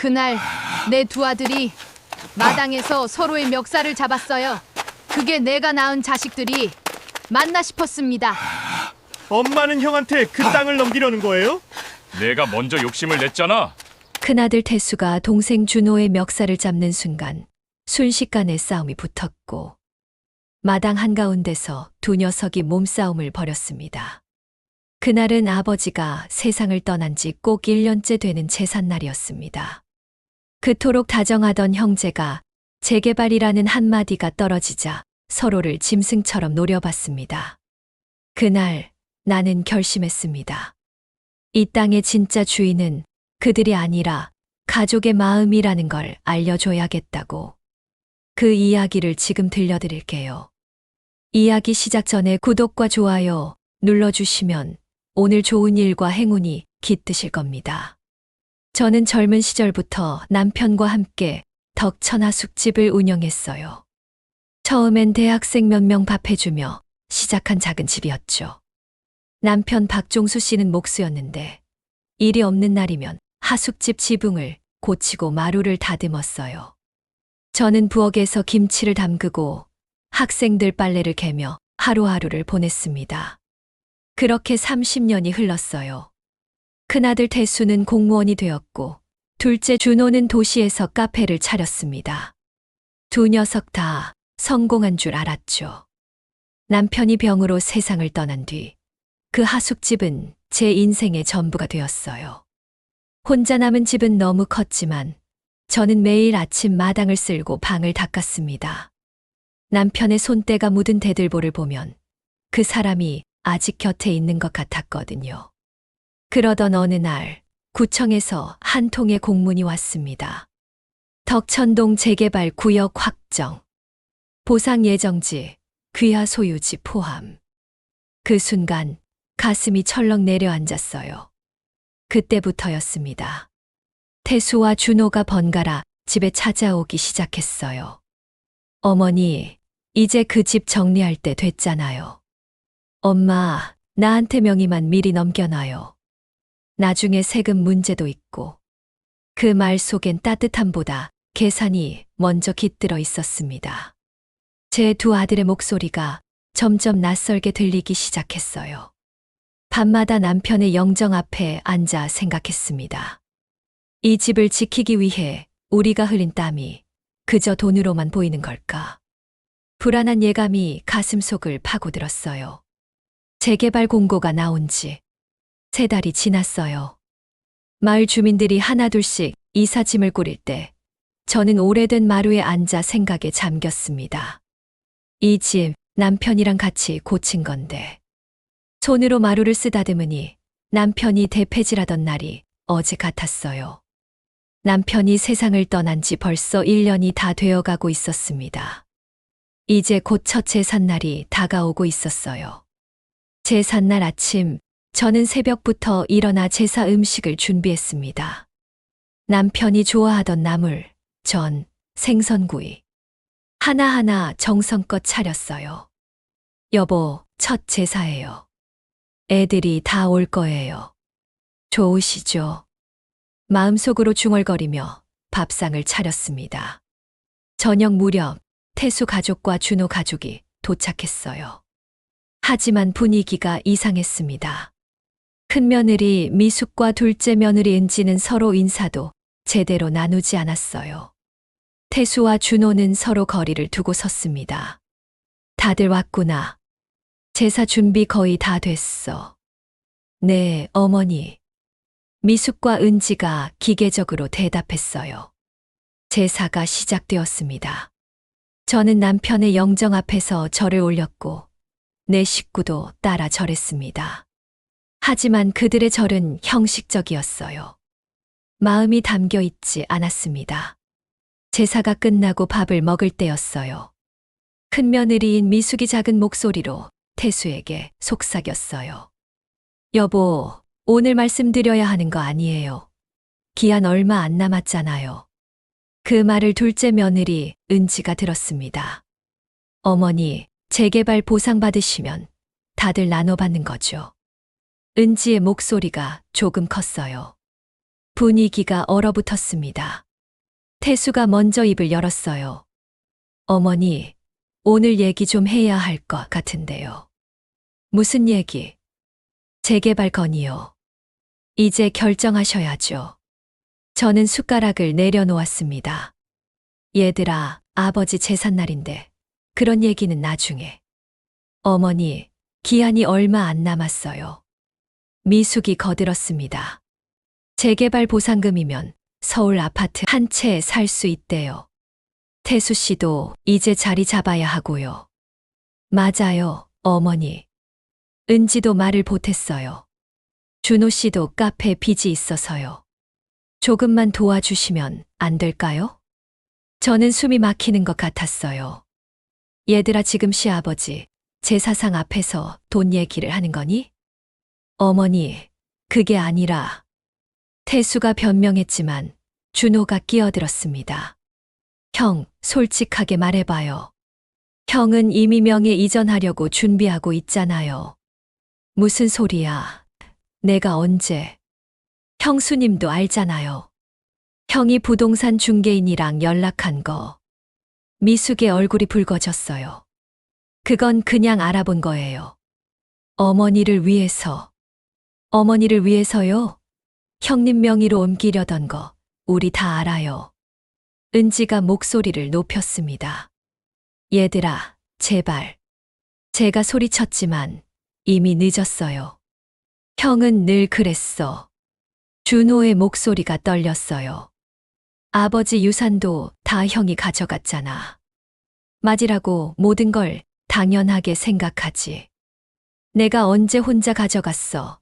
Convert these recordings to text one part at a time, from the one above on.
그날 내 두 아들이 마당에서 서로의 멱살을 잡았어요. 그게 내가 낳은 자식들이 맞나 싶었습니다. 엄마는 형한테 그 땅을 넘기려는 거예요? 내가 먼저 욕심을 냈잖아. 큰아들 태수가 동생 준호의 멱살을 잡는 순간 순식간에 싸움이 붙었고 마당 한가운데서 두 녀석이 몸싸움을 벌였습니다. 그날은 아버지가 세상을 떠난 지 꼭 1년째 되는 제삿날이었습니다. 그토록 다정하던 형제가 재개발이라는 한마디가 떨어지자 서로를 짐승처럼 노려봤습니다. 그날 나는 결심했습니다. 이 땅의 진짜 주인은 그들이 아니라 가족의 마음이라는 걸 알려줘야겠다고. 그 이야기를 지금 들려드릴게요. 이야기 시작 전에 구독과 좋아요 눌러주시면 오늘 좋은 일과 행운이 깃드실 겁니다. 저는 젊은 시절부터 남편과 함께 덕천하숙집을 운영했어요. 처음엔 대학생 몇 명 밥해주며 시작한 작은 집이었죠. 남편 박종수 씨는 목수였는데 일이 없는 날이면 하숙집 지붕을 고치고 마루를 다듬었어요. 저는 부엌에서 김치를 담그고 학생들 빨래를 개며 하루하루를 보냈습니다. 그렇게 30년이 흘렀어요. 큰아들 태수는 공무원이 되었고 둘째 준호는 도시에서 카페를 차렸습니다. 두 녀석 다 성공한 줄 알았죠. 남편이 병으로 세상을 떠난 뒤 그 하숙집은 제 인생의 전부가 되었어요. 혼자 남은 집은 너무 컸지만 저는 매일 아침 마당을 쓸고 방을 닦았습니다. 남편의 손때가 묻은 대들보를 보면 그 사람이 아직 곁에 있는 것 같았거든요. 그러던 어느 날 구청에서 한 통의 공문이 왔습니다. 덕천동 재개발 구역 확정, 보상 예정지, 귀하 소유지 포함. 그 순간 가슴이 철렁 내려앉았어요. 그때부터였습니다. 태수와 준호가 번갈아 집에 찾아오기 시작했어요. 어머니, 이제 그 집 정리할 때 됐잖아요. 엄마, 나한테 명의만 미리 넘겨놔요. 나중에 세금 문제도 있고. 그 말 속엔 따뜻함보다 계산이 먼저 깃들어 있었습니다. 제 두 아들의 목소리가 점점 낯설게 들리기 시작했어요. 밤마다 남편의 영정 앞에 앉아 생각했습니다. 이 집을 지키기 위해 우리가 흘린 땀이 그저 돈으로만 보이는 걸까? 불안한 예감이 가슴속을 파고들었어요. 재개발 공고가 나온 지 3달이 지났어요. 마을 주민들이 하나둘씩 이삿짐을 꾸릴 때 저는 오래된 마루에 앉아 생각에 잠겼습니다. 이 집 남편이랑 같이 고친 건데 손으로 마루를 쓰다듬으니 남편이 대패질하던 날이 어제 같았어요. 남편이 세상을 떠난 지 벌써 1년이 다 되어가고 있었습니다. 이제 곧 첫 제삿날이 다가오고 있었어요. 제삿날 아침, 저는 새벽부터 일어나 제사 음식을 준비했습니다. 남편이 좋아하던 나물, 전, 생선구이. 하나하나 정성껏 차렸어요. 여보, 첫 제사예요. 애들이 다 올 거예요. 좋으시죠? 마음속으로 중얼거리며 밥상을 차렸습니다. 저녁 무렵 태수 가족과 준호 가족이 도착했어요. 하지만 분위기가 이상했습니다. 큰며느리 미숙과 둘째 며느리 은지는 서로 인사도 제대로 나누지 않았어요. 태수와 준호는 서로 거리를 두고 섰습니다. 다들 왔구나. 제사 준비 거의 다 됐어. 네, 어머니. 미숙과 은지가 기계적으로 대답했어요. 제사가 시작되었습니다. 저는 남편의 영정 앞에서 절을 올렸고 내 식구도 따라 절했습니다. 하지만 그들의 절은 형식적이었어요. 마음이 담겨 있지 않았습니다. 제사가 끝나고 밥을 먹을 때였어요. 큰며느리인 미숙이 작은 목소리로 태수에게 속삭였어요. 여보, 오늘 말씀드려야 하는 거 아니에요. 기한 얼마 안 남았잖아요. 그 말을 둘째 며느리 은지가 들었습니다. 어머니, 재개발 보상 받으시면 다들 나눠받는 거죠. 은지의 목소리가 조금 컸어요. 분위기가 얼어붙었습니다. 태수가 먼저 입을 열었어요. 어머니, 오늘 얘기 좀 해야 할 것 같은데요. 무슨 얘기? 재개발 건이요. 이제 결정하셔야죠. 저는 숟가락을 내려놓았습니다. 얘들아, 아버지 제삿날인데 그런 얘기는 나중에. 어머니, 기한이 얼마 안 남았어요. 미숙이 거들었습니다. 재개발 보상금이면 서울 아파트 한 채 살 수 있대요. 태수 씨도 이제 자리 잡아야 하고요. 맞아요, 어머니. 은지도 말을 보탰어요. 준호 씨도 카페 빚이 있어서요. 조금만 도와주시면 안 될까요? 저는 숨이 막히는 것 같았어요. 얘들아, 지금 시아버지 제사상 앞에서 돈 얘기를 하는 거니? 어머니, 그게 아니라. 태수가 변명했지만 준호가 끼어들었습니다. 형, 솔직하게 말해봐요. 형은 이미 명예 이전하려고 준비하고 있잖아요. 무슨 소리야. 내가 언제. 형수님도 알잖아요. 형이 부동산 중개인이랑 연락한 거. 미숙의 얼굴이 붉어졌어요. 그건 그냥 알아본 거예요. 어머니를 위해서. 어머니를 위해서요? 형님 명의로 옮기려던 거 우리 다 알아요. 은지가 목소리를 높였습니다. 얘들아, 제발. 제가 소리쳤지만 이미 늦었어요. 형은 늘 그랬어. 준호의 목소리가 떨렸어요. 아버지 유산도 다 형이 가져갔잖아. 맞으라고 모든 걸 당연하게 생각하지. 내가 언제 혼자 가져갔어.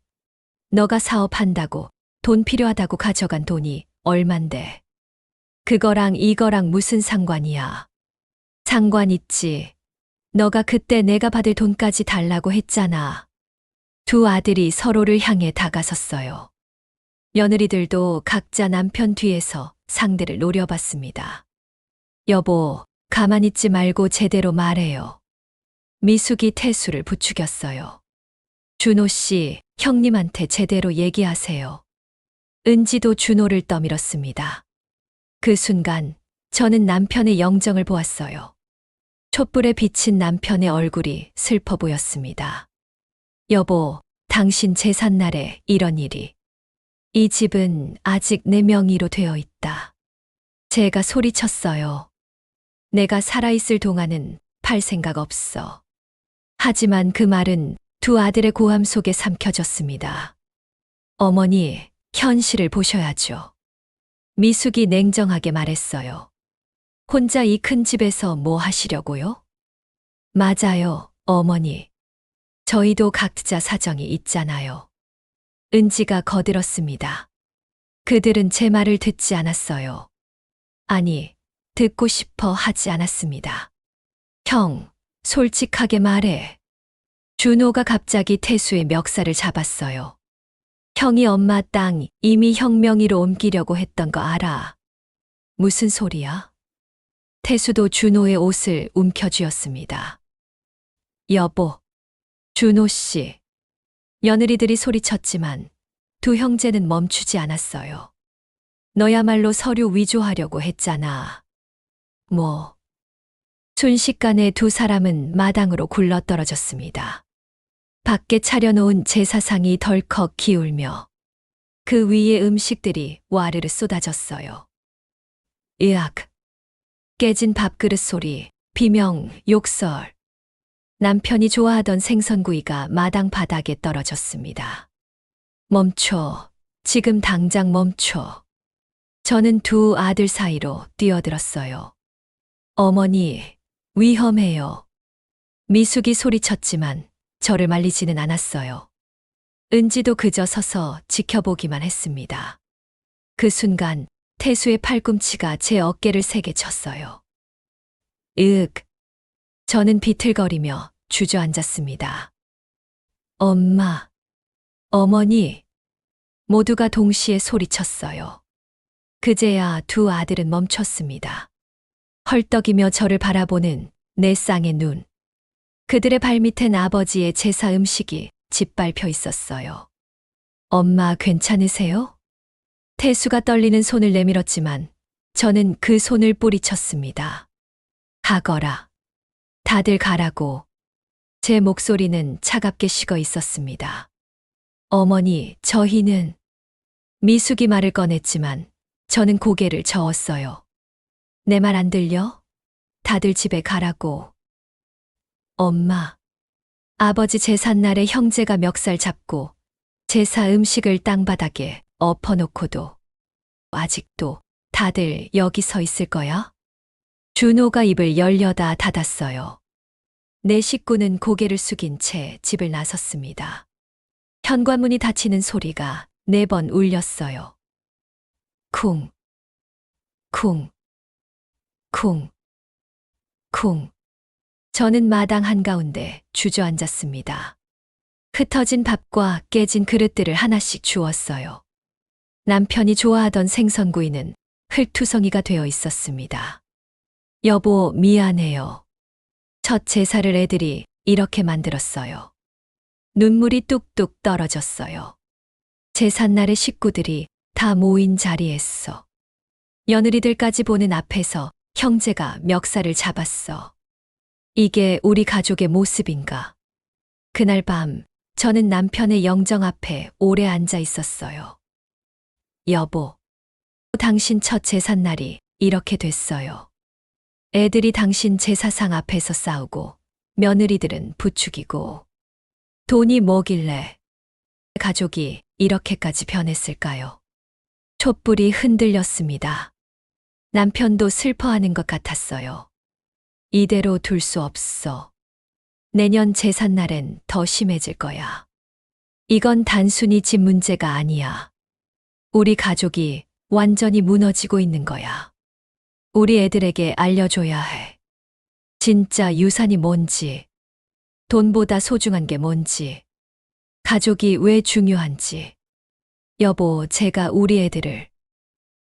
너가 사업한다고 돈 필요하다고 가져간 돈이 얼만데. 그거랑 이거랑 무슨 상관이야. 상관 있지. 너가 그때 내가 받을 돈까지 달라고 했잖아. 두 아들이 서로를 향해 다가섰어요. 며느리들도 각자 남편 뒤에서 상대를 노려봤습니다. 여보, 가만히 있지 말고 제대로 말해요. 미숙이 태수를 부추겼어요. 준호 씨, 형님한테 제대로 얘기하세요. 은지도 준호를 떠밀었습니다. 그 순간 저는 남편의 영정을 보았어요. 촛불에 비친 남편의 얼굴이 슬퍼 보였습니다. 여보, 당신 제삿날에 이런 일이. 이 집은 아직 내 명의로 되어 있다. 제가 소리쳤어요. 내가 살아있을 동안은 팔 생각 없어. 하지만 그 말은 두 아들의 고함 속에 삼켜졌습니다. 어머니, 현실을 보셔야죠. 미숙이 냉정하게 말했어요. 혼자 이 큰 집에서 뭐 하시려고요? 맞아요, 어머니. 저희도 각자 사정이 있잖아요. 은지가 거들었습니다. 그들은 제 말을 듣지 않았어요. 아니, 듣고 싶어 하지 않았습니다. 형, 솔직하게 말해. 준호가 갑자기 태수의 멱살을 잡았어요. 형이 엄마 땅 이미 형 명의로 옮기려고 했던 거 알아. 무슨 소리야? 태수도 준호의 옷을 움켜쥐었습니다. 여보, 준호 씨. 며느리들이 소리쳤지만 두 형제는 멈추지 않았어요. 너야말로 서류 위조하려고 했잖아. 뭐. 순식간에 두 사람은 마당으로 굴러떨어졌습니다. 밖에 차려놓은 제사상이 덜컥 기울며 그 위에 음식들이 와르르 쏟아졌어요. 으악. 깨진 밥그릇 소리, 비명, 욕설. 남편이 좋아하던 생선구이가 마당 바닥에 떨어졌습니다. 멈춰. 지금 당장 멈춰. 저는 두 아들 사이로 뛰어들었어요. 어머니, 위험해요. 미숙이 소리쳤지만 저를 말리지는 않았어요. 은지도 그저 서서 지켜보기만 했습니다. 그 순간 태수의 팔꿈치가 제 어깨를 세게 쳤어요. 으윽. 저는 비틀거리며 주저앉았습니다. 엄마, 어머니, 모두가 동시에 소리쳤어요. 그제야 두 아들은 멈췄습니다. 헐떡이며 저를 바라보는 내 쌍의 눈. 그들의 발밑엔 아버지의 제사 음식이 짓밟혀 있었어요. 엄마 괜찮으세요? 태수가 떨리는 손을 내밀었지만 저는 그 손을 뿌리쳤습니다. 가거라. 다들 가라고. 제 목소리는 차갑게 식어 있었습니다. 어머니, 저희는 미숙이 말을 꺼냈지만 저는 고개를 저었어요. 내 말 안 들려? 다들 집에 가라고. 엄마. 아버지 제삿날에 형제가 멱살 잡고 제사 음식을 땅바닥에 엎어놓고도 아직도 다들 여기 서 있을 거야? 준호가 입을 열려다 닫았어요. 내 식구는 고개를 숙인 채 집을 나섰습니다. 현관문이 닫히는 소리가 4번 울렸어요. 쿵, 쿵, 쿵, 쿵. 저는 마당 한가운데 주저앉았습니다. 흩어진 밥과 깨진 그릇들을 하나씩 주웠어요. 남편이 좋아하던 생선구이는 흙투성이가 되어 있었습니다. 여보, 미안해요. 첫 제사를 애들이 이렇게 만들었어요. 눈물이 뚝뚝 떨어졌어요. 제삿날에 식구들이 다 모인 자리에서 며느리들까지 보는 앞에서 형제가 멱살을 잡았어. 이게 우리 가족의 모습인가? 그날 밤 저는 남편의 영정 앞에 오래 앉아 있었어요. 여보, 당신 첫 제삿날이 이렇게 됐어요. 애들이 당신 제사상 앞에서 싸우고 며느리들은 부추기고 돈이 뭐길래 가족이 이렇게까지 변했을까요? 촛불이 흔들렸습니다. 남편도 슬퍼하는 것 같았어요. 이대로 둘 수 없어. 내년 제삿날엔 더 심해질 거야. 이건 단순히 집 문제가 아니야. 우리 가족이 완전히 무너지고 있는 거야. 우리 애들에게 알려줘야 해. 진짜 유산이 뭔지, 돈보다 소중한 게 뭔지, 가족이 왜 중요한지. 여보, 제가 우리 애들을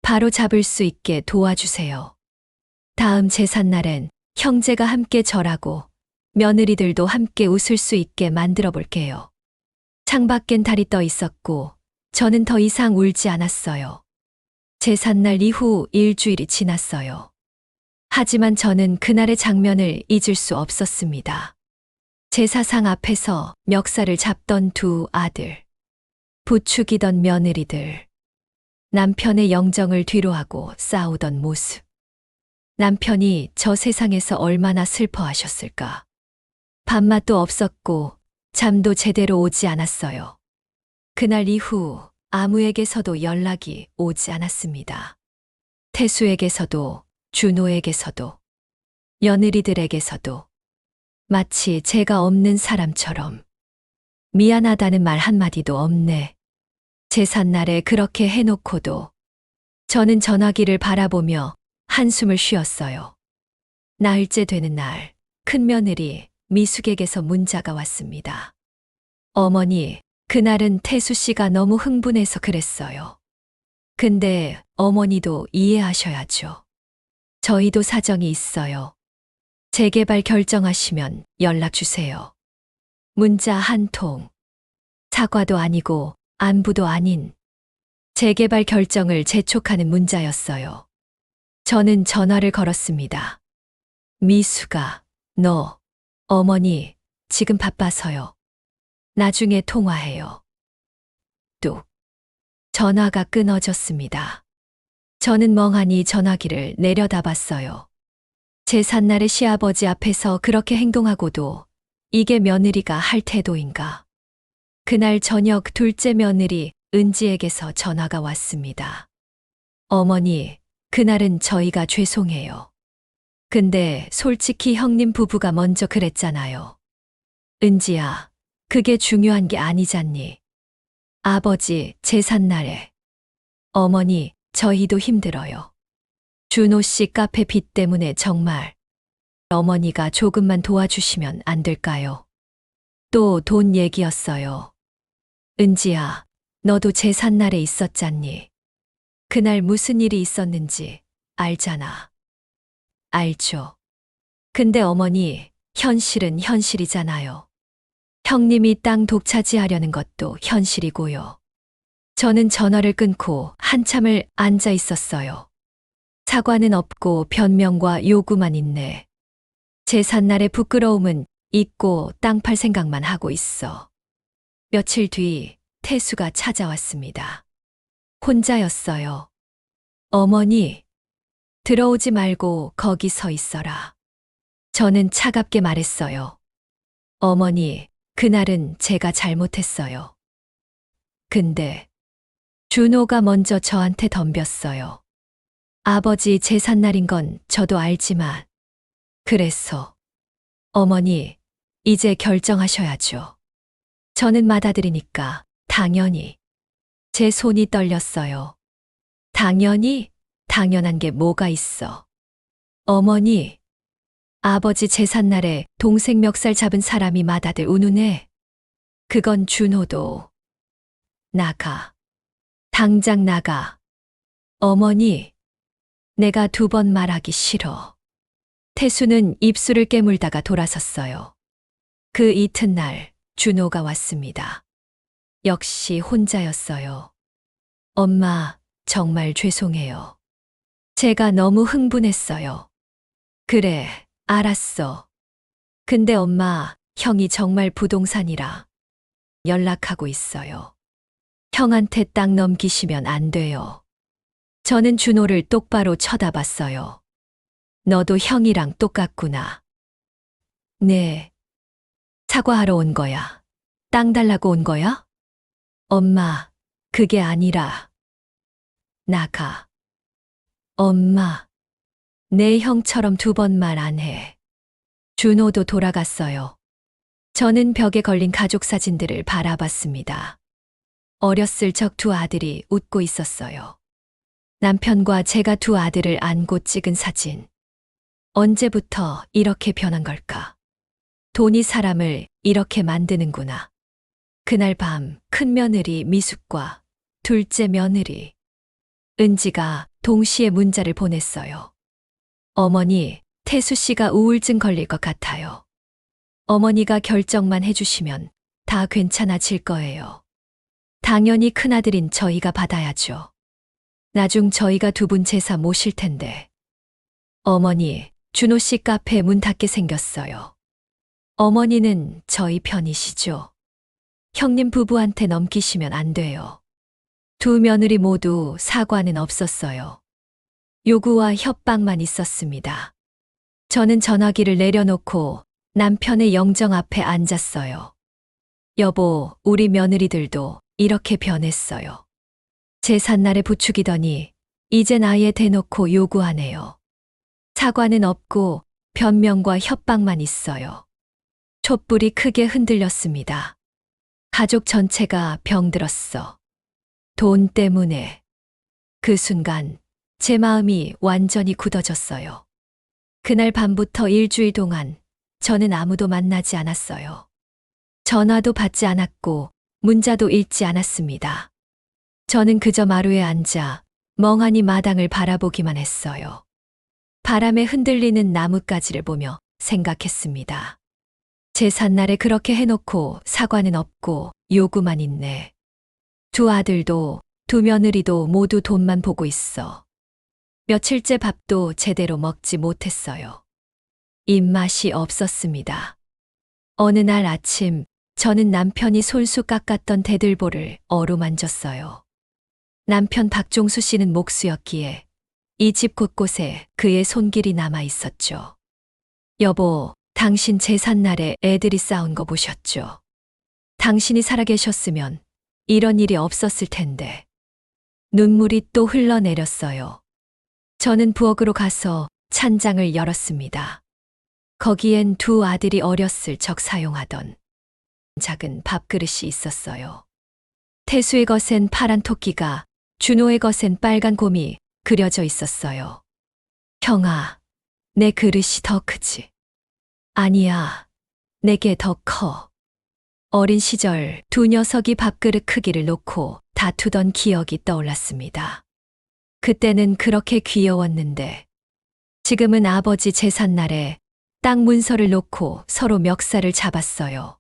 바로 잡을 수 있게 도와주세요. 다음 제삿날엔 형제가 함께 절하고 며느리들도 함께 웃을 수 있게 만들어 볼게요. 창밖엔 달이 떠 있었고 저는 더 이상 울지 않았어요. 제삿날 이후 일주일이 지났어요. 하지만 저는 그날의 장면을 잊을 수 없었습니다. 제사상 앞에서 멱살을 잡던 2 아들, 부추기던 며느리들, 남편의 영정을 뒤로하고 싸우던 모습. 남편이 저 세상에서 얼마나 슬퍼하셨을까. 밥맛도 없었고 잠도 제대로 오지 않았어요. 그날 이후 아무에게서도 연락이 오지 않았습니다. 태수에게서도, 준호에게서도, 며느리들에게서도 마치 제가 없는 사람처럼. 미안하다는 말 한마디도 없네. 제삿날에 그렇게 해놓고도 저는 전화기를 바라보며 한숨을 쉬었어요. 나흘째 되는 날, 큰며느리 미숙에게서 문자가 왔습니다. 어머니, 그날은 태수 씨가 너무 흥분해서 그랬어요. 근데 어머니도 이해하셔야죠. 저희도 사정이 있어요. 재개발 결정하시면 연락 주세요. 문자 한 통. 사과도 아니고 안부도 아닌 재개발 결정을 재촉하는 문자였어요. 저는 전화를 걸었습니다. 미숙아, 너, 어머니, 지금 바빠서요. 나중에 통화해요. 뚝. 전화가 끊어졌습니다. 저는 멍하니 전화기를 내려다봤어요. 제삿날에 시아버지 앞에서 그렇게 행동하고도 이게 며느리가 할 태도인가. 그날 저녁 둘째 며느리 은지에게서 전화가 왔습니다. 어머니, 그날은 저희가 죄송해요. 근데 솔직히 형님 부부가 먼저 그랬잖아요. 은지야, 그게 중요한 게 아니잖니. 아버지 제삿날에. 어머니, 저희도 힘들어요. 준호 씨 카페 빚 때문에 정말 어머니가 조금만 도와주시면 안 될까요? 또 돈 얘기였어요. 은지야, 너도 제삿날에 있었잖니. 그날 무슨 일이 있었는지 알잖아. 알죠. 근데 어머니, 현실은 현실이잖아요. 형님이 땅 독차지하려는 것도 현실이고요. 저는 전화를 끊고 한참을 앉아 있었어요. 사과는 없고 변명과 요구만 있네. 제삿날의 부끄러움은 잊고 땅 팔 생각만 하고 있어. 며칠 뒤 태수가 찾아왔습니다. 혼자였어요. 어머니, 들어오지 말고 거기 서 있어라. 저는 차갑게 말했어요. 어머니, 그날은 제가 잘못했어요. 근데 준호가 먼저 저한테 덤볐어요. 아버지 제삿날인 건 저도 알지만, 그래서 어머니, 이제 결정하셔야죠. 저는 맏아들이니까 당연히. 제 손이 떨렸어요. 당연히? 당연한 게 뭐가 있어. 어머니, 아버지 제삿날에 동생 멱살 잡은 사람이 맏아들 운운해. 그건 준호도. 나가. 당장 나가. 어머니, 내가 2번 말하기 싫어. 태수는 입술을 깨물다가 돌아섰어요. 그 이튿날 준호가 왔습니다. 역시 혼자였어요. 엄마, 정말 죄송해요. 제가 너무 흥분했어요. 그래, 알았어. 근데 엄마, 형이 정말 부동산이라 연락하고 있어요. 형한테 땅 넘기시면 안 돼요. 저는 준호를 똑바로 쳐다봤어요. 너도 형이랑 똑같구나. 네. 사과하러 온 거야. 땅 달라고 온 거야? 엄마, 그게 아니라. 나가. 엄마, 내 형처럼 2번 말 안 해. 준호도 돌아갔어요. 저는 벽에 걸린 가족 사진들을 바라봤습니다. 어렸을 적 2 아들이 웃고 있었어요. 남편과 제가 2 아들을 안고 찍은 사진. 언제부터 이렇게 변한 걸까? 돈이 사람을 이렇게 만드는구나. 그날 밤 큰 며느리 미숙과 둘째 며느리 은지가 동시에 문자를 보냈어요. 어머니, 태수 씨가 우울증 걸릴 것 같아요. 어머니가 결정만 해주시면 다 괜찮아질 거예요. 당연히 큰아들인 저희가 받아야죠. 나중 저희가 2분 제사 모실 텐데. 어머니, 준호 씨 카페 문 닫게 생겼어요. 어머니는 저희 편이시죠? 형님 부부한테 넘기시면 안 돼요. 2 며느리 모두 사과는 없었어요. 요구와 협박만 있었습니다. 저는 전화기를 내려놓고 남편의 영정 앞에 앉았어요. 여보, 우리 며느리들도 이렇게 변했어요. 제삿날에 부추기더니 이젠 아예 대놓고 요구하네요. 사과는 없고 변명과 협박만 있어요. 촛불이 크게 흔들렸습니다. 가족 전체가 병들었어. 돈 때문에. 그 순간 제 마음이 완전히 굳어졌어요. 그날 밤부터 일주일 동안 저는 아무도 만나지 않았어요. 전화도 받지 않았고 문자도 읽지 않았습니다. 저는 그저 마루에 앉아 멍하니 마당을 바라보기만 했어요. 바람에 흔들리는 나뭇가지를 보며 생각했습니다. 제삿날에 그렇게 해놓고 사과는 없고 요구만 있네. 2 아들도 2 며느리도 모두 돈만 보고 있어. 며칠째 밥도 제대로 먹지 못했어요. 입맛이 없었습니다. 어느 날 아침 저는 남편이 솔솔 깎았던 대들보를 어루만졌어요. 남편 박종수 씨는 목수였기에 이 집 곳곳에 그의 손길이 남아 있었죠. 여보, 당신 제삿날에 애들이 싸운 거 보셨죠? 당신이 살아계셨으면 이런 일이 없었을 텐데. 눈물이 또 흘러내렸어요. 저는 부엌으로 가서 찬장을 열었습니다. 거기엔 2 아들이 어렸을 적 사용하던 작은 밥그릇이 있었어요. 태수의 것엔 파란 토끼가, 준호의 것엔 빨간 곰이 그려져 있었어요. 형아, 내 그릇이 더 크지? 아니야, 내게 더 커. 어린 시절 2 녀석이 밥그릇 크기를 놓고 다투던 기억이 떠올랐습니다. 그때는 그렇게 귀여웠는데 지금은 아버지 제삿날에 땅 문서를 놓고 서로 멱살을 잡았어요.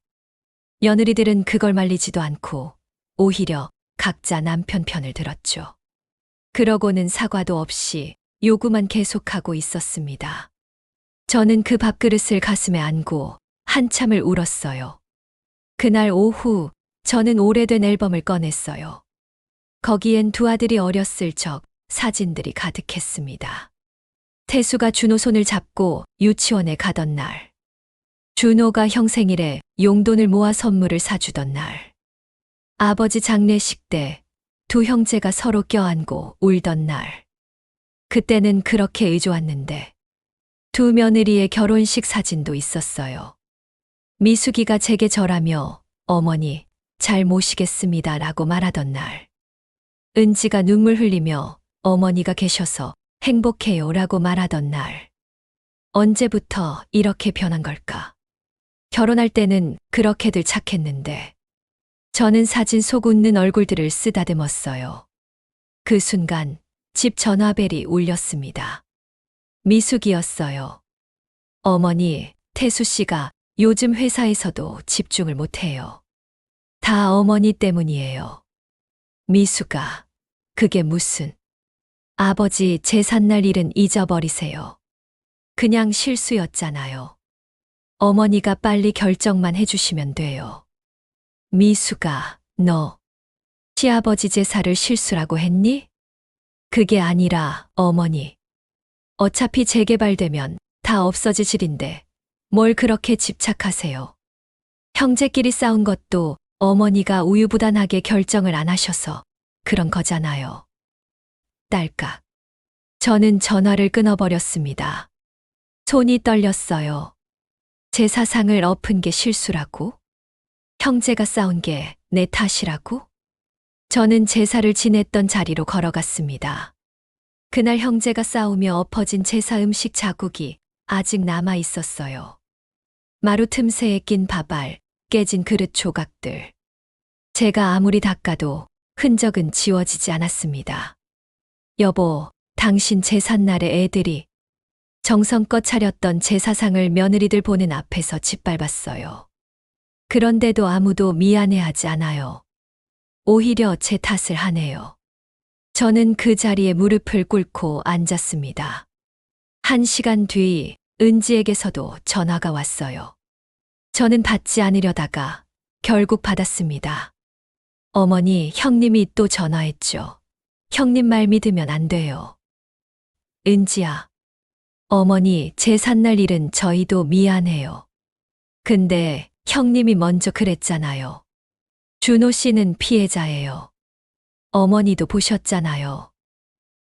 며느리들은 그걸 말리지도 않고 오히려 각자 남편 편을 들었죠. 그러고는 사과도 없이 요구만 계속하고 있었습니다. 저는 그 밥그릇을 가슴에 안고 한참을 울었어요. 그날 오후 저는 오래된 앨범을 꺼냈어요. 거기엔 두 아들이 어렸을 적 사진들이 가득했습니다. 태수가 준호 손을 잡고 유치원에 가던 날, 준호가 형 생일에 용돈을 모아 선물을 사주던 날, 아버지 장례식 때 두 형제가 서로 껴안고 울던 날, 그때는 그렇게 의좋았는데 두 며느리의 결혼식 사진도 있었어요. 미숙이가 제게 절하며 어머니 잘 모시겠습니다 라고 말하던 날, 은지가 눈물 흘리며 어머니가 계셔서 행복해요 라고 말하던 날, 언제부터 이렇게 변한 걸까? 결혼할 때는 그렇게들 착했는데 저는 사진 속 웃는 얼굴들을 쓰다듬었어요. 그 순간 집 전화벨이 울렸습니다. 미숙이었어요. 어머니, 태수 씨가 요즘 회사에서도 집중을 못해요. 다 어머니 때문이에요. 미숙아, 그게 무슨. 아버지 제삿날 일은 잊어버리세요. 그냥 실수였잖아요. 어머니가 빨리 결정만 해주시면 돼요. 미숙아, 너 시아버지 제사를 실수라고 했니? 그게 아니라 어머니. 어차피 재개발되면 다 없어질 일인데 뭘 그렇게 집착하세요. 형제끼리 싸운 것도 어머니가 우유부단하게 결정을 안 하셔서 그런 거잖아요. 딸깍. 저는 전화를 끊어버렸습니다. 손이 떨렸어요. 제사상을 엎은 게 실수라고? 형제가 싸운 게 내 탓이라고? 저는 제사를 지냈던 자리로 걸어갔습니다. 그날 형제가 싸우며 엎어진 제사 음식 자국이 아직 남아 있었어요. 마루 틈새에 낀 밥알, 깨진 그릇 조각들. 제가 아무리 닦아도 흔적은 지워지지 않았습니다. 여보, 당신 제삿날에 애들이 정성껏 차렸던 제사상을 며느리들 보는 앞에서 짓밟았어요. 그런데도 아무도 미안해하지 않아요. 오히려 제 탓을 하네요. 저는 그 자리에 무릎을 꿇고 앉았습니다. 1시간 뒤 은지에게서도 전화가 왔어요. 저는 받지 않으려다가 결국 받았습니다. 어머니, 형님이 또 전화했죠. 형님 말 믿으면 안 돼요. 은지야, 어머니 제삿날 일은 저희도 미안해요. 근데 형님이 먼저 그랬잖아요. 준호 씨는 피해자예요. 어머니도 보셨잖아요.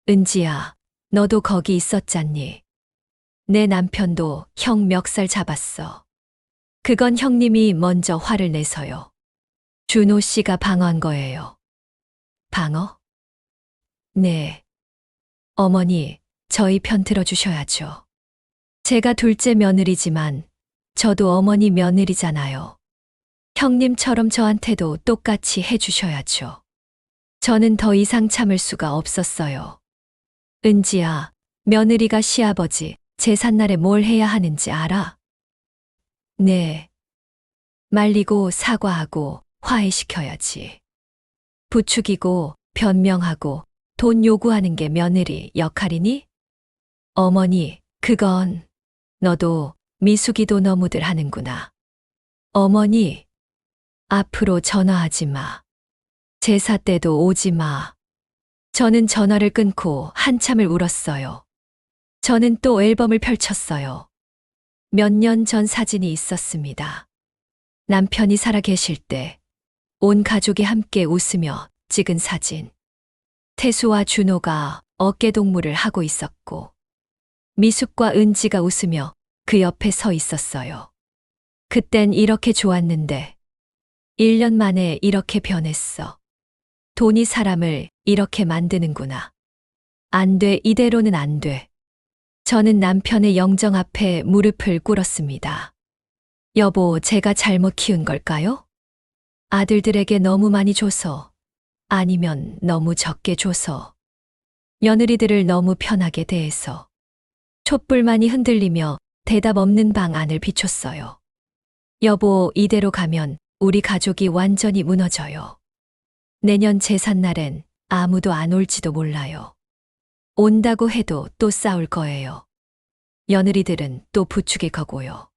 은지야, 너도 거기 있었잖니. 내 남편도 형 멱살 잡았어. 그건 형님이 먼저 화를 내서요. 준호 씨가 방어한 거예요. 방어? 네. 어머니, 저희 편 들어주셔야죠. 제가 둘째 며느리지만 저도 어머니 며느리잖아요. 형님처럼 저한테도 똑같이 해주셔야죠. 저는 더 이상 참을 수가 없었어요. 은지야, 며느리가 시아버지 제삿날에 뭘 해야 하는지 알아? 네. 말리고 사과하고 화해시켜야지. 부추기고 변명하고 돈 요구하는 게 며느리 역할이니? 어머니, 그건 너도 미숙이도 너무들 하는구나. 어머니, 앞으로 전화하지 마. 제사 때도 오지 마. 저는 전화를 끊고 한참을 울었어요. 저는 또 앨범을 펼쳤어요. 몇 년 전 사진이 있었습니다. 남편이 살아계실 때 온 가족이 함께 웃으며 찍은 사진. 태수와 준호가 어깨동무를 하고 있었고 미숙과 은지가 웃으며 그 옆에 서 있었어요. 그땐 이렇게 좋았는데 1년 만에 이렇게 변했어. 돈이 사람을 이렇게 만드는구나. 안 돼, 이대로는 안 돼. 저는 남편의 영정 앞에 무릎을 꿇었습니다. 여보, 제가 잘못 키운 걸까요? 아들들에게 너무 많이 줘서, 아니면 너무 적게 줘서, 며느리들을 너무 편하게 대해서, 촛불만이 흔들리며 대답 없는 방 안을 비췄어요. 여보, 이대로 가면 우리 가족이 완전히 무너져요. 내년 제삿날엔 아무도 안 올지도 몰라요. 온다고 해도 또 싸울 거예요. 며느리들은 또 부추길 거고요.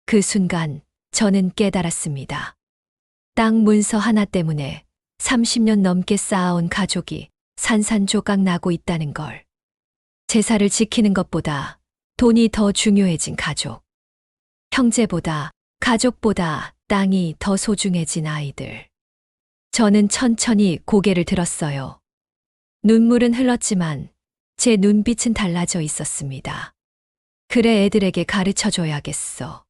그 순간 저는 깨달았습니다. 땅 문서 하나 때문에 30년 넘게 쌓아온 가족이 산산조각 나고 있다는 걸. 제사를 지키는 것보다 돈이 더 중요해진 가족. 형제보다, 가족보다 땅이 더 소중해진 아이들. 저는 천천히 고개를 들었어요. 눈물은 흘렀지만 제 눈빛은 달라져 있었습니다. 그래, 애들에게 가르쳐 줘야겠어.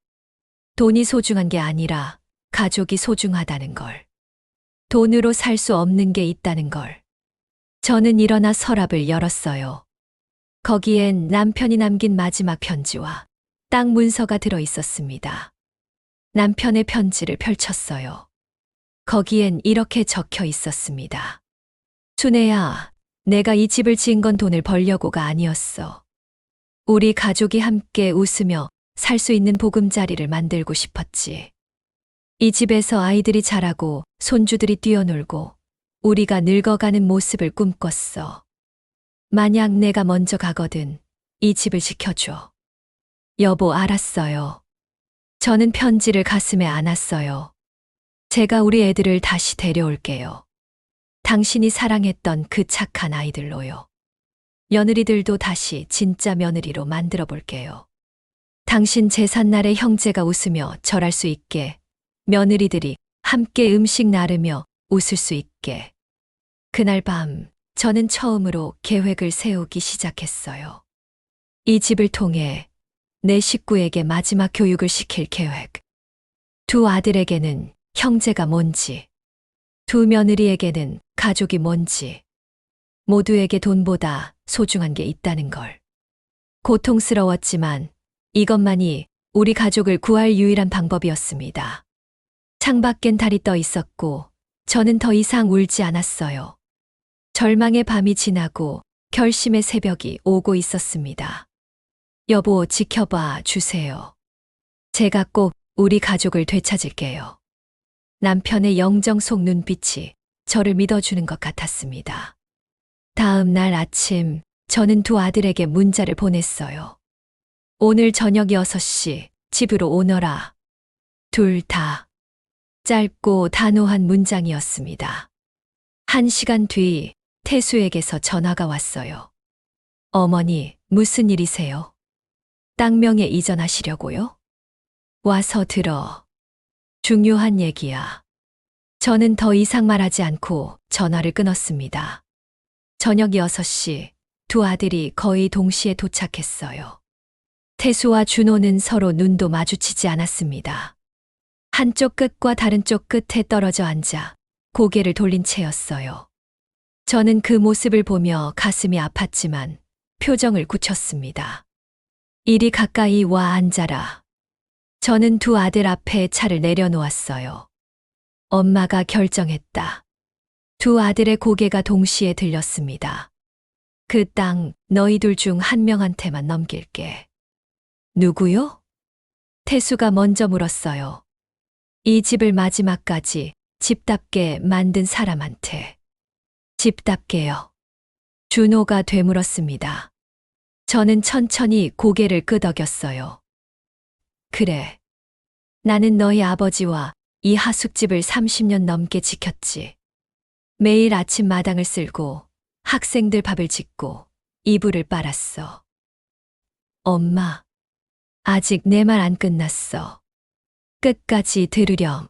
돈이 소중한 게 아니라 가족이 소중하다는 걸. 돈으로 살 수 없는 게 있다는 걸. 저는 일어나 서랍을 열었어요. 거기엔 남편이 남긴 마지막 편지와 땅 문서가 들어 있었습니다. 남편의 편지를 펼쳤어요. 거기엔 이렇게 적혀 있었습니다. 순애야, 내가 이 집을 지은 건 돈을 벌려고가 아니었어. 우리 가족이 함께 웃으며 살 수 있는 보금자리를 만들고 싶었지. 이 집에서 아이들이 자라고 손주들이 뛰어놀고 우리가 늙어가는 모습을 꿈꿨어. 만약 내가 먼저 가거든 이 집을 지켜줘. 여보, 알았어요. 저는 편지를 가슴에 안았어요. 제가 우리 애들을 다시 데려올게요. 당신이 사랑했던 그 착한 아이들로요. 며느리들도 다시 진짜 며느리로 만들어 볼게요. 당신 제삿날에 형제가 웃으며 절할 수 있게, 며느리들이 함께 음식 나르며 웃을 수 있게. 그날 밤 저는 처음으로 계획을 세우기 시작했어요. 이 집을 통해 내 식구에게 마지막 교육을 시킬 계획. 두 아들에게는 형제가 뭔지, 두 며느리에게는 가족이 뭔지, 모두에게 돈보다 소중한 게 있다는 걸. 고통스러웠지만 이것만이 우리 가족을 구할 유일한 방법이었습니다. 창밖엔 달이 떠 있었고 저는 더 이상 울지 않았어요. 절망의 밤이 지나고 결심의 새벽이 오고 있었습니다. 여보, 지켜봐 주세요. 제가 꼭 우리 가족을 되찾을게요. 남편의 영정 속 눈빛이 저를 믿어주는 것 같았습니다. 다음 날 아침 저는 두 아들에게 문자를 보냈어요. 오늘 저녁 6시 집으로 오너라. 둘 다. 짧고 단호한 문장이었습니다. 1시간 뒤 태수에게서 전화가 왔어요. 어머니, 무슨 일이세요? 땅명에 이전하시려고요? 와서 들어. 중요한 얘기야. 저는 더 이상 말하지 않고 전화를 끊었습니다. 저녁 6시 두 아들이 거의 동시에 도착했어요. 태수와 준호는 서로 눈도 마주치지 않았습니다. 한쪽 끝과 다른 쪽 끝에 떨어져 앉아 고개를 돌린 채였어요. 저는 그 모습을 보며 가슴이 아팠지만 표정을 굳혔습니다. 이리 가까이 와 앉아라. 저는 두 아들 앞에 차를 내려놓았어요. 엄마가 결정했다. 두 아들의 고개가 동시에 들렸습니다. 그 땅 너희들 중 한 명한테만 넘길게. 누구요? 태수가 먼저 물었어요. 이 집을 마지막까지 집답게 만든 사람한테. 집답게요. 준호가 되물었습니다. 저는 천천히 고개를 끄덕였어요. 그래. 나는 너희 아버지와 이 하숙집을 30년 넘게 지켰지. 매일 아침 마당을 쓸고 학생들 밥을 짓고 이불을 빨았어. 엄마, 아직 내 말 안 끝났어. 끝까지 들으렴.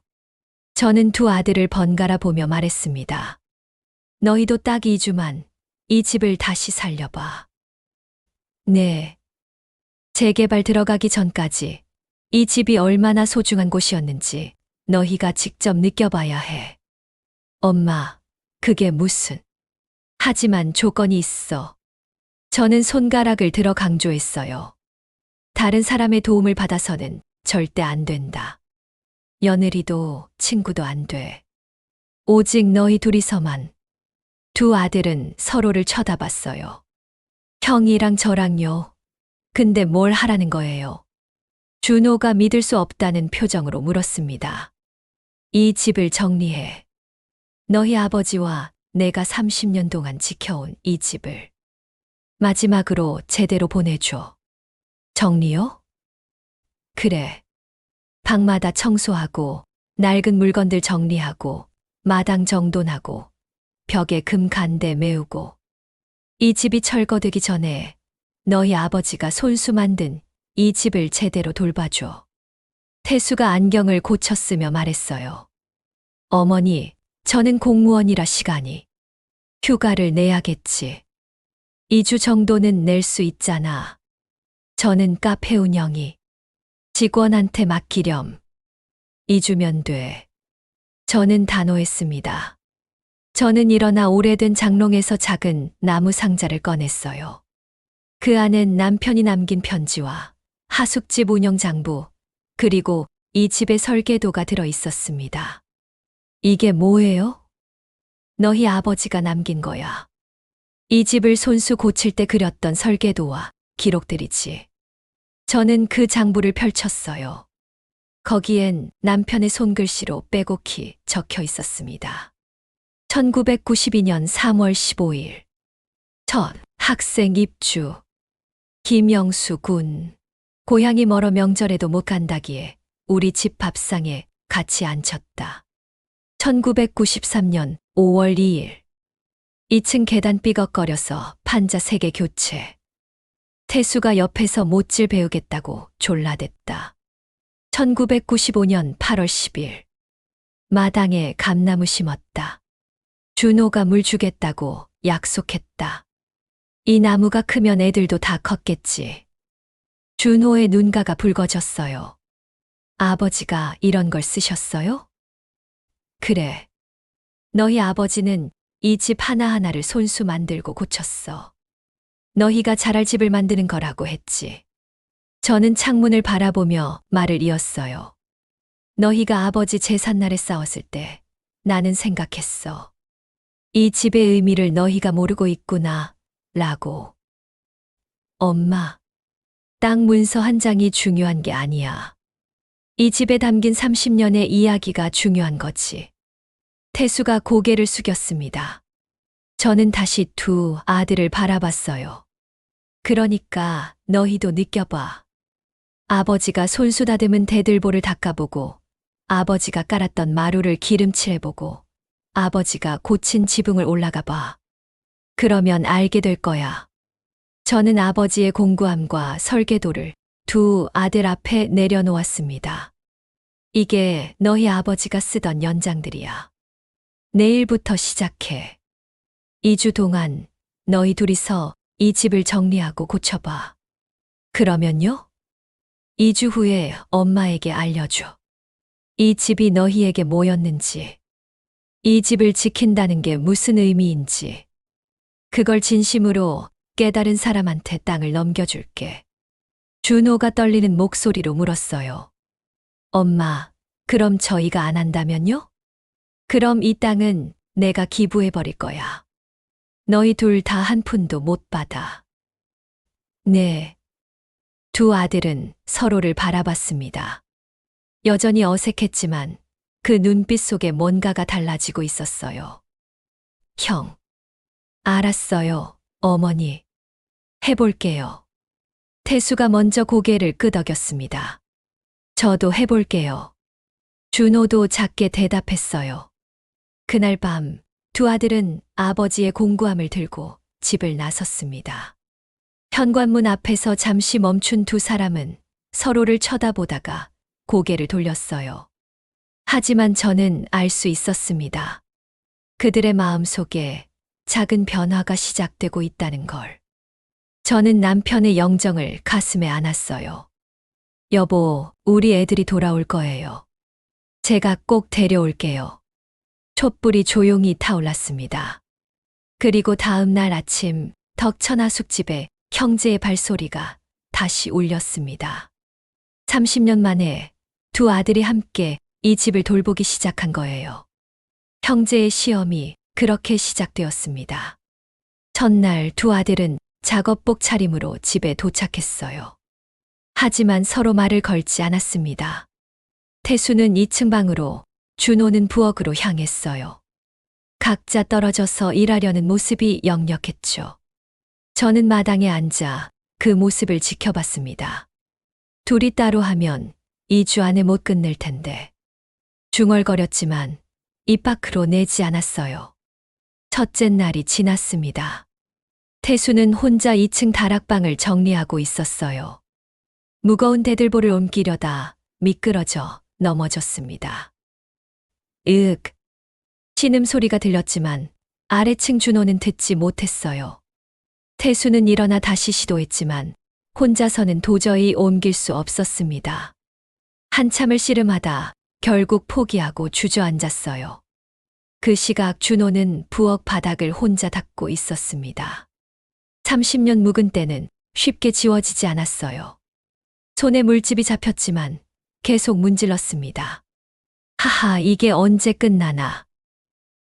저는 두 아들을 번갈아 보며 말했습니다. 너희도 딱 2주만 이 집을 다시 살려봐. 네. 재개발 들어가기 전까지 이 집이 얼마나 소중한 곳이었는지 너희가 직접 느껴봐야 해. 엄마, 그게 무슨. 하지만 조건이 있어. 저는 손가락을 들어 강조했어요. 다른 사람의 도움을 받아서는 절대 안 된다. 며느리도 친구도 안 돼. 오직 너희 둘이서만. 두 아들은 서로를 쳐다봤어요. 형이랑 저랑요. 근데 뭘 하라는 거예요? 준호가 믿을 수 없다는 표정으로 물었습니다. 이 집을 정리해. 너희 아버지와 내가 30년 동안 지켜온 이 집을 마지막으로 제대로 보내줘. 정리요? 그래. 방마다 청소하고, 낡은 물건들 정리하고, 마당 정돈하고, 벽에 금 간대 메우고. 이 집이 철거되기 전에 너희 아버지가 손수 만든 이 집을 제대로 돌봐줘. 태수가 안경을 고쳤으며 말했어요. 어머니, 저는 공무원이라 시간이. 휴가를 내야겠지. 2주 정도는 낼 수 있잖아. 저는 카페 운영이. 직원한테 맡기렴. 2주면 돼. 저는 단호했습니다. 저는 일어나 오래된 장롱에서 작은 나무 상자를 꺼냈어요. 그 안엔 남편이 남긴 편지와 하숙집 운영 장부, 그리고 이 집의 설계도가 들어 있었습니다. 이게 뭐예요? 너희 아버지가 남긴 거야. 이 집을 손수 고칠 때 그렸던 설계도와 기록들이지. 저는 그 장부를 펼쳤어요. 거기엔 남편의 손글씨로 빼곡히 적혀 있었습니다. 1992년 3월 15일. 첫 학생 입주. 김영수 군. 고향이 멀어 명절에도 못 간다기에 우리 집 밥상에 같이 앉혔다. 1993년 5월 2일. 2층 계단 삐걱거려서 판자 3개 교체. 태수가 옆에서 못질 배우겠다고 졸라댔다. 1995년 8월 10일. 마당에 감나무 심었다. 준호가 물 주겠다고 약속했다. 이 나무가 크면 애들도 다 컸겠지. 준호의 눈가가 붉어졌어요. 아버지가 이런 걸 쓰셨어요? 그래. 너희 아버지는 이 집 하나하나를 손수 만들고 고쳤어. 너희가 잘할 집을 만드는 거라고 했지. 저는 창문을 바라보며 말을 이었어요. 너희가 아버지 제삿날에 싸웠을 때 나는 생각했어. 이 집의 의미를 너희가 모르고 있구나, 라고. 엄마, 땅 문서 한 장이 중요한 게 아니야. 이 집에 담긴 30년의 이야기가 중요한 거지. 태수가 고개를 숙였습니다. 저는 다시 두 아들을 바라봤어요. 그러니까 너희도 느껴봐. 아버지가 손수 다듬은 대들보를 닦아보고, 아버지가 깔았던 마루를 기름칠해보고, 아버지가 고친 지붕을 올라가 봐. 그러면 알게 될 거야. 저는 아버지의 공구함과 설계도를 두 아들 앞에 내려놓았습니다. 이게 너희 아버지가 쓰던 연장들이야. 내일부터 시작해. 2주 동안 너희 둘이서 이 집을 정리하고 고쳐봐. 그러면요? 2주 후에 엄마에게 알려줘. 이 집이 너희에게 뭐였는지, 이 집을 지킨다는 게 무슨 의미인지, 그걸 진심으로 깨달은 사람한테 땅을 넘겨줄게. 준호가 떨리는 목소리로 물었어요. 엄마, 그럼 저희가 안 한다면요? 그럼 이 땅은 내가 기부해버릴 거야. 너희 둘 다 한 푼도 못 받아. 네. 두 아들은 서로를 바라봤습니다. 여전히 어색했지만 그 눈빛 속에 뭔가가 달라지고 있었어요. 형. 알았어요, 어머니. 해볼게요. 태수가 먼저 고개를 끄덕였습니다. 저도 해볼게요. 준호도 작게 대답했어요. 그날 밤 두 아들은 아버지의 공구함을 들고 집을 나섰습니다. 현관문 앞에서 잠시 멈춘 두 사람은 서로를 쳐다보다가 고개를 돌렸어요. 하지만 저는 알 수 있었습니다. 그들의 마음 속에 작은 변화가 시작되고 있다는 걸. 저는 남편의 영정을 가슴에 안았어요. 여보, 우리 애들이 돌아올 거예요. 제가 꼭 데려올게요. 촛불이 조용히 타올랐습니다. 그리고 다음 날 아침 덕천하숙집에 형제의 발소리가 다시 울렸습니다. 30년 만에 두 아들이 함께 이 집을 돌보기 시작한 거예요. 형제의 시험이 그렇게 시작되었습니다. 첫날 두 아들은 작업복 차림으로 집에 도착했어요. 하지만 서로 말을 걸지 않았습니다. 태수는 2층 방으로, 준호는 부엌으로 향했어요. 각자 떨어져서 일하려는 모습이 역력했죠. 저는 마당에 앉아 그 모습을 지켜봤습니다. 둘이 따로 하면 2주 안에 못 끝낼 텐데. 중얼거렸지만 입 밖으로 내지 않았어요. 첫째 날이 지났습니다. 태수는 혼자 2층 다락방을 정리하고 있었어요. 무거운 대들보를 옮기려다 미끄러져 넘어졌습니다. 으윽. 신음소리가 들렸지만 아래층 준호는 듣지 못했어요. 태수는 일어나 다시 시도했지만 혼자서는 도저히 옮길 수 없었습니다. 한참을 씨름하다 결국 포기하고 주저앉았어요. 그 시각 준호는 부엌 바닥을 혼자 닦고 있었습니다. 30년 묵은 때는 쉽게 지워지지 않았어요. 손에 물집이 잡혔지만 계속 문질렀습니다. 하하, 이게 언제 끝나나.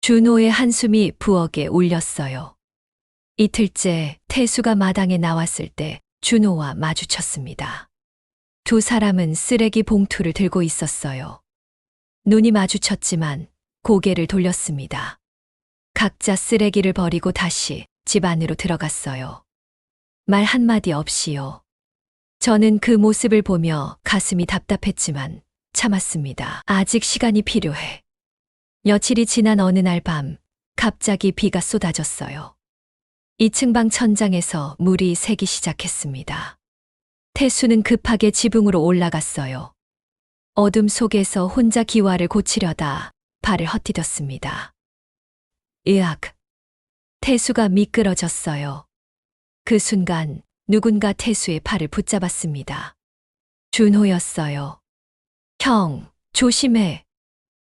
준호의 한숨이 부엌에 울렸어요. 이틀째 태수가 마당에 나왔을 때 준호와 마주쳤습니다. 두 사람은 쓰레기 봉투를 들고 있었어요. 눈이 마주쳤지만 고개를 돌렸습니다. 각자 쓰레기를 버리고 다시 집 안으로 들어갔어요. 말 한마디 없이요. 저는 그 모습을 보며 가슴이 답답했지만 참았습니다. 아직 시간이 필요해. 며칠이 지난 어느 날 밤, 갑자기 비가 쏟아졌어요. 2층 방 천장에서 물이 새기 시작했습니다. 태수는 급하게 지붕으로 올라갔어요. 어둠 속에서 혼자 기와를 고치려다 발을 헛디뎠습니다. 으악! 태수가 미끄러졌어요. 그 순간 누군가 태수의 팔을 붙잡았습니다. 준호였어요. 형, 조심해.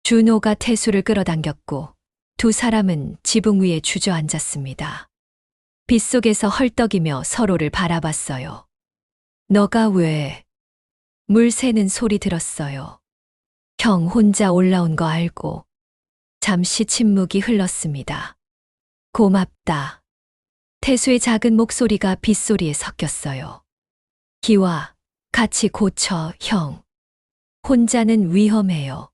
준호가 태수를 끌어당겼고 두 사람은 지붕 위에 주저앉았습니다. 빗속에서 헐떡이며 서로를 바라봤어요. 너가 왜? 물 새는 소리 들었어요. 형 혼자 올라온 거 알고. 잠시 침묵이 흘렀습니다. 고맙다. 태수의 작은 목소리가 빗소리에 섞였어요. 기와, 같이 고쳐, 형. 혼자는 위험해요.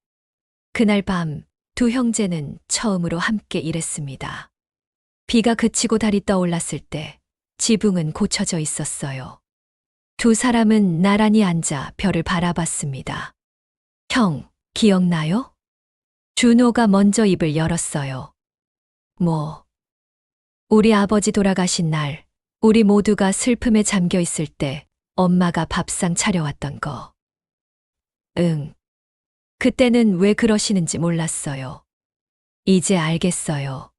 그날 밤 두 형제는 처음으로 함께 일했습니다. 비가 그치고 달이 떠올랐을 때 지붕은 고쳐져 있었어요. 두 사람은 나란히 앉아 별을 바라봤습니다. 형, 기억나요? 준호가 먼저 입을 열었어요. 우리 아버지 돌아가신 날, 우리 모두가 슬픔에 잠겨 있을 때 엄마가 밥상 차려왔던 거. 응. 그때는 왜 그러시는지 몰랐어요. 이제 알겠어요.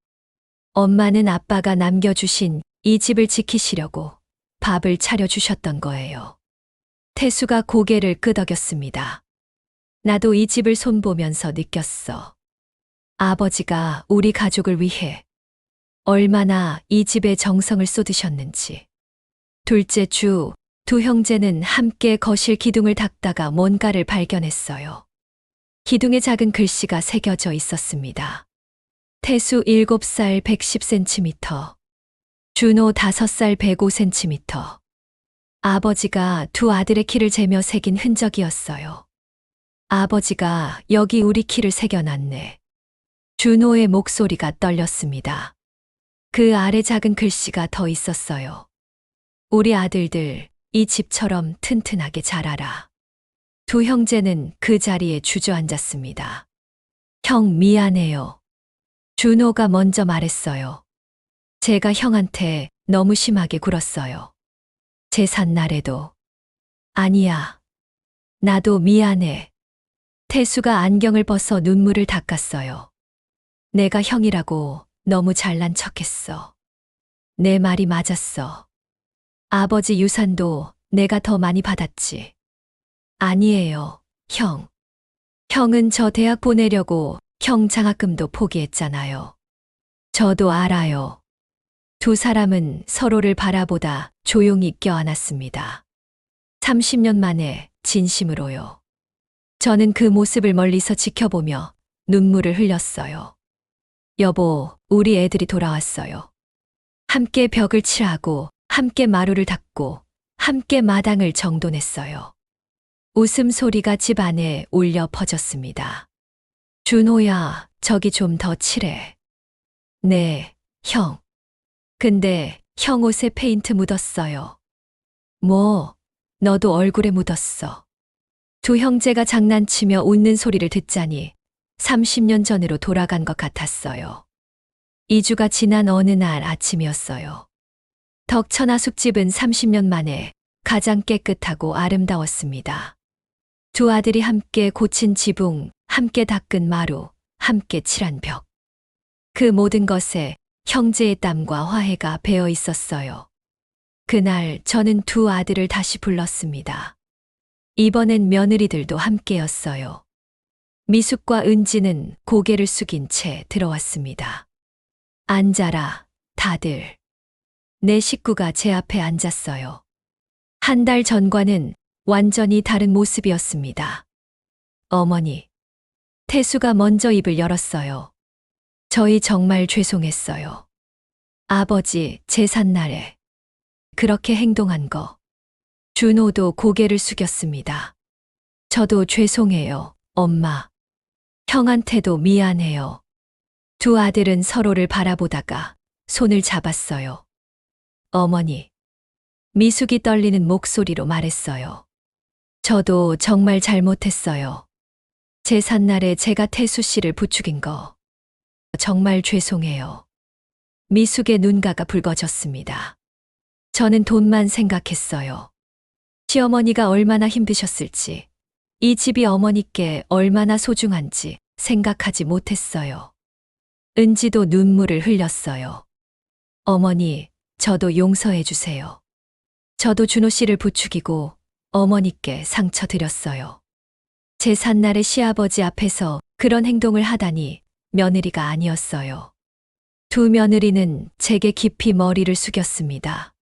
엄마는 아빠가 남겨주신 이 집을 지키시려고 밥을 차려주셨던 거예요. 태수가 고개를 끄덕였습니다. 나도 이 집을 손보면서 느꼈어. 아버지가 우리 가족을 위해 얼마나 이 집에 정성을 쏟으셨는지. 둘째 주, 두 형제는 함께 거실 기둥을 닦다가 뭔가를 발견했어요. 기둥에 작은 글씨가 새겨져 있었습니다. 태수 7살 110cm, 준호 5살 105cm. 아버지가 두 아들의 키를 재며 새긴 흔적이었어요. 아버지가 여기 우리 키를 새겨놨네. 준호의 목소리가 떨렸습니다. 그 아래 작은 글씨가 더 있었어요. 우리 아들들, 이 집처럼 튼튼하게 자라라. 두 형제는 그 자리에 주저앉았습니다. 형, 미안해요. 준호가 먼저 말했어요. 제가 형한테 너무 심하게 굴었어요. 제삿날에도. 아니야. 나도 미안해. 태수가 안경을 벗어 눈물을 닦았어요. 내가 형이라고 너무 잘난 척했어. 내 말이 맞았어. 아버지 유산도 내가 더 많이 받았지. 아니에요, 형. 형은 저 대학 보내려고 형 장학금도 포기했잖아요. 저도 알아요. 두 사람은 서로를 바라보다 조용히 껴안았습니다. 30년 만에 진심으로요. 저는 그 모습을 멀리서 지켜보며 눈물을 흘렸어요. 여보, 우리 애들이 돌아왔어요. 함께 벽을 칠하고, 함께 마루를 닦고, 함께 마당을 정돈했어요. 웃음소리가 집 안에 울려 퍼졌습니다. 준호야, 저기 좀 더 칠해. 네, 형. 근데 형 옷에 페인트 묻었어요. 뭐, 너도 얼굴에 묻었어. 두 형제가 장난치며 웃는 소리를 듣자니 30년 전으로 돌아간 것 같았어요. 2주가 지난 어느 날 아침이었어요. 덕천하숙집은 30년 만에 가장 깨끗하고 아름다웠습니다. 두 아들이 함께 고친 지붕, 함께 닦은 마루, 함께 칠한 벽. 그 모든 것에 형제의 땀과 화해가 배어 있었어요. 그날 저는 두 아들을 다시 불렀습니다. 이번엔 며느리들도 함께였어요. 미숙과 은지는 고개를 숙인 채 들어왔습니다. 앉아라, 다들. 내 식구가 제 앞에 앉았어요. 한 달 전과는 완전히 다른 모습이었습니다. 어머니. 태수가 먼저 입을 열었어요. 저희 정말 죄송했어요. 아버지 제삿날에 그렇게 행동한 거. 준호도 고개를 숙였습니다. 저도 죄송해요, 엄마. 형한테도 미안해요. 두 아들은 서로를 바라보다가 손을 잡았어요. 어머니. 미숙이 떨리는 목소리로 말했어요. 저도 정말 잘못했어요. 제삿날에 제가 태수 씨를 부추긴 거. 정말 죄송해요. 미숙의 눈가가 붉어졌습니다. 저는 돈만 생각했어요. 시어머니가 얼마나 힘드셨을지, 이 집이 어머니께 얼마나 소중한지 생각하지 못했어요. 은지도 눈물을 흘렸어요. 어머니, 저도 용서해 주세요. 저도 준호 씨를 부추기고 어머니께 상처 드렸어요. 제삿날에 시아버지 앞에서 그런 행동을 하다니 며느리가 아니었어요. 두 며느리는 제게 깊이 머리를 숙였습니다.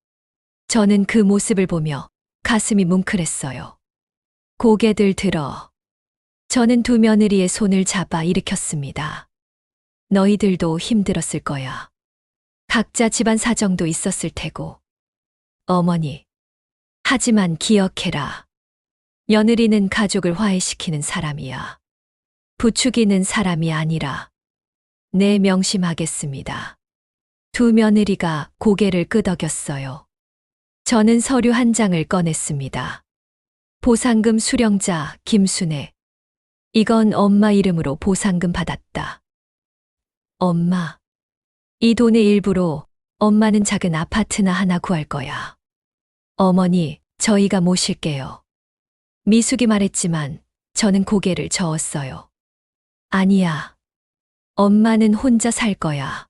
저는 그 모습을 보며 가슴이 뭉클했어요. 고개들 들어. 저는 두 며느리의 손을 잡아 일으켰습니다. 너희들도 힘들었을 거야. 각자 집안 사정도 있었을 테고. 어머니. 하지만 기억해라. 며느리는 가족을 화해시키는 사람이야. 부추기는 사람이 아니라. 네, 명심하겠습니다. 두 며느리가 고개를 끄덕였어요. 저는 서류 한 장을 꺼냈습니다. 보상금 수령자 김순애. 이건 엄마 이름으로 보상금 받았다. 엄마. 이 돈의 일부로 엄마는 작은 아파트나 하나 구할 거야. 어머니, 저희가 모실게요. 미숙이 말했지만 저는 고개를 저었어요. 아니야. 엄마는 혼자 살 거야.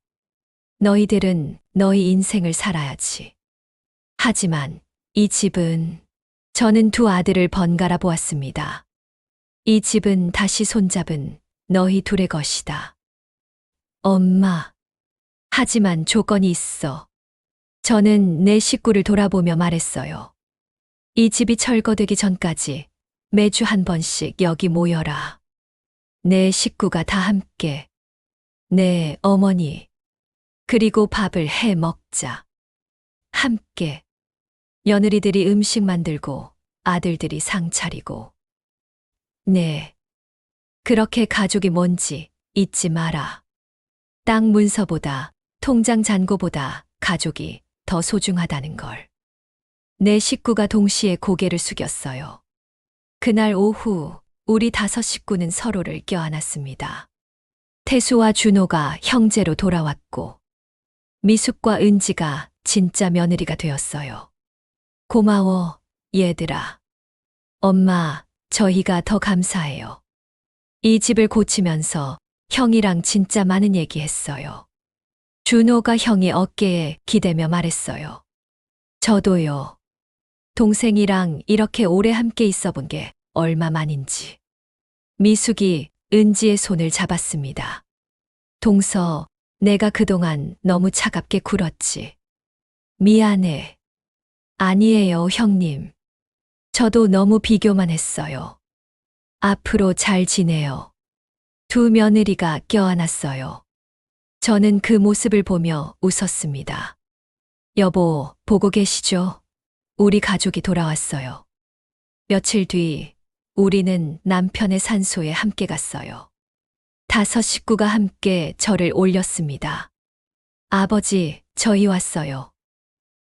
너희들은 너희 인생을 살아야지. 하지만 이 집은, 저는 두 아들을 번갈아 보았습니다. 이 집은 다시 손잡은 너희 둘의 것이다. 엄마. 하지만 조건이 있어. 저는 내 식구를 돌아보며 말했어요. 이 집이 철거되기 전까지 매주 한 번씩 여기 모여라. 내 식구가 다 함께. 네, 어머니. 그리고 밥을 해 먹자. 함께. 며느리들이 음식 만들고 아들들이 상 차리고. 네. 그렇게 가족이 뭔지 잊지 마라. 땅 문서보다, 통장 잔고보다 가족이 더 소중하다는 걸. 내 식구가 동시에 고개를 숙였어요. 그날 오후 우리 5 식구는 서로를 껴안았습니다. 태수와 준호가 형제로 돌아왔고 미숙과 은지가 진짜 며느리가 되었어요. 고마워, 얘들아. 엄마, 저희가 더 감사해요. 이 집을 고치면서 형이랑 진짜 많은 얘기했어요. 준호가 형의 어깨에 기대며 말했어요. 저도요. 동생이랑 이렇게 오래 함께 있어 본 게 얼마만인지. 미숙이 은지의 손을 잡았습니다. 동서, 내가 그동안 너무 차갑게 굴었지. 미안해. 아니에요, 형님. 저도 너무 비교만 했어요. 앞으로 잘 지내요. 두 며느리가 껴안았어요. 저는 그 모습을 보며 웃었습니다. 여보, 보고 계시죠? 우리 가족이 돌아왔어요. 며칠 뒤 우리는 남편의 산소에 함께 갔어요. 5 식구가 함께 저를 올렸습니다. 아버지, 저희 왔어요.